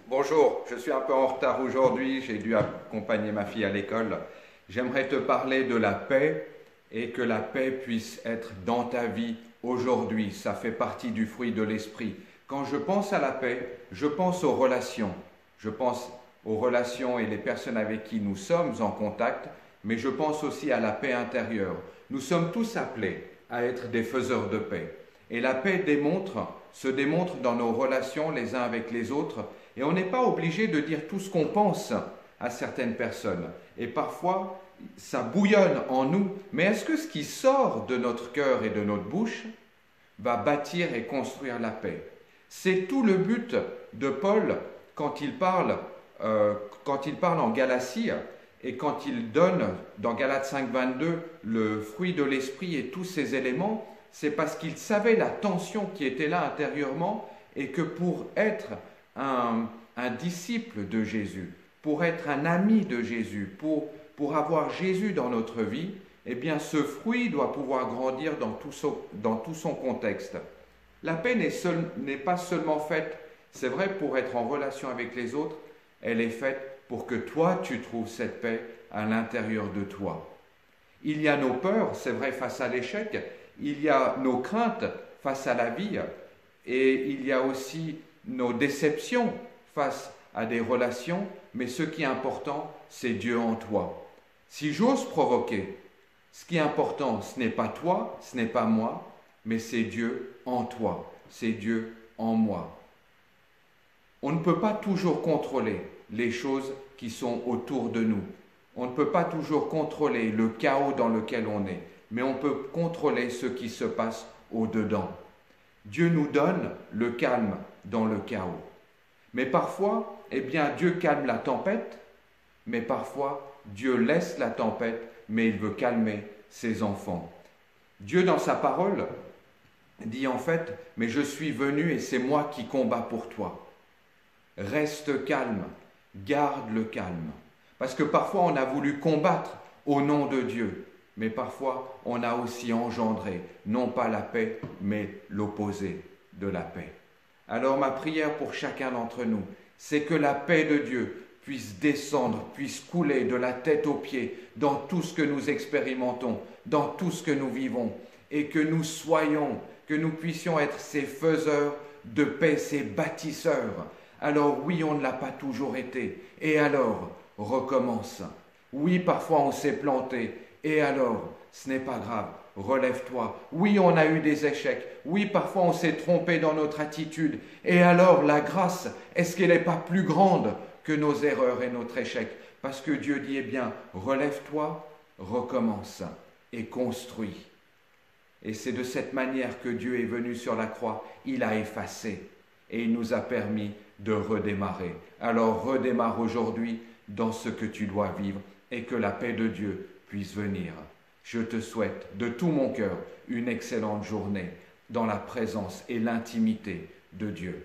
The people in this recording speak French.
Bonjour, je suis un peu en retard aujourd'hui, j'ai dû accompagner ma fille à l'école. J'aimerais te parler de la paix et que la paix puisse être dans ta vie aujourd'hui. Ça fait partie du fruit de l'esprit. Quand je pense à la paix, je pense aux relations. Je pense aux relations et les personnes avec qui nous sommes en contact, mais je pense aussi à la paix intérieure. Nous sommes tous appelés à être des faiseurs de paix. Et la paix se démontre dans nos relations les uns avec les autres. Et on n'est pas obligé de dire tout ce qu'on pense à certaines personnes. Et parfois, ça bouillonne en nous. Mais est-ce que ce qui sort de notre cœur et de notre bouche va bâtir et construire la paix? C'est tout le but de Paul quand il parle en Galatie et quand il donne dans Galates 5, 22 le fruit de l'esprit et tous ces éléments. C'est parce qu'il savait la tension qui était là intérieurement et que pour être un disciple de Jésus, pour être un ami de Jésus, pour avoir Jésus dans notre vie, eh bien ce fruit doit pouvoir grandir dans tout son contexte. La paix n'est pas seulement faite, c'est vrai, pour être en relation avec les autres, elle est faite pour que toi tu trouves cette paix à l'intérieur de toi. Il y a nos peurs, c'est vrai, face à l'échec, il y a nos craintes face à la vie et il y a aussi nos déceptions face à des relations, mais ce qui est important, c'est Dieu en toi. Si j'ose provoquer, ce qui est important, ce n'est pas toi, ce n'est pas moi, mais c'est Dieu en toi, c'est Dieu en moi. On ne peut pas toujours contrôler les choses qui sont autour de nous. On ne peut pas toujours contrôler le chaos dans lequel on est, mais on peut contrôler ce qui se passe au-dedans. Dieu nous donne le calme dans le chaos. Mais parfois, eh bien, Dieu calme la tempête, mais parfois, Dieu laisse la tempête, mais il veut calmer ses enfants. Dieu, dans sa parole, dit en fait, mais je suis venu et c'est moi qui combats pour toi. Reste calme, garde le calme. Parce que parfois, on a voulu combattre au nom de Dieu, mais parfois, on a aussi engendré, non pas la paix, mais l'opposé de la paix. Alors ma prière pour chacun d'entre nous, c'est que la paix de Dieu puisse descendre, puisse couler de la tête aux pieds dans tout ce que nous expérimentons, dans tout ce que nous vivons, et que nous puissions être ces faiseurs de paix, ces bâtisseurs. Alors oui, on ne l'a pas toujours été, et alors recommence. Oui, parfois on s'est planté, et alors, ce n'est pas grave, relève-toi. Oui, on a eu des échecs. Oui, parfois on s'est trompé dans notre attitude. Et alors, la grâce, est-ce qu'elle n'est pas plus grande que nos erreurs et notre échec? Parce que Dieu dit, eh bien, relève-toi, recommence et construis. Et c'est de cette manière que Dieu est venu sur la croix. Il a effacé et il nous a permis de redémarrer. Alors redémarre aujourd'hui dans ce que tu dois vivre et que la paix de Dieu puisse venir. Je te souhaite de tout mon cœur une excellente journée dans la présence et l'intimité de Dieu.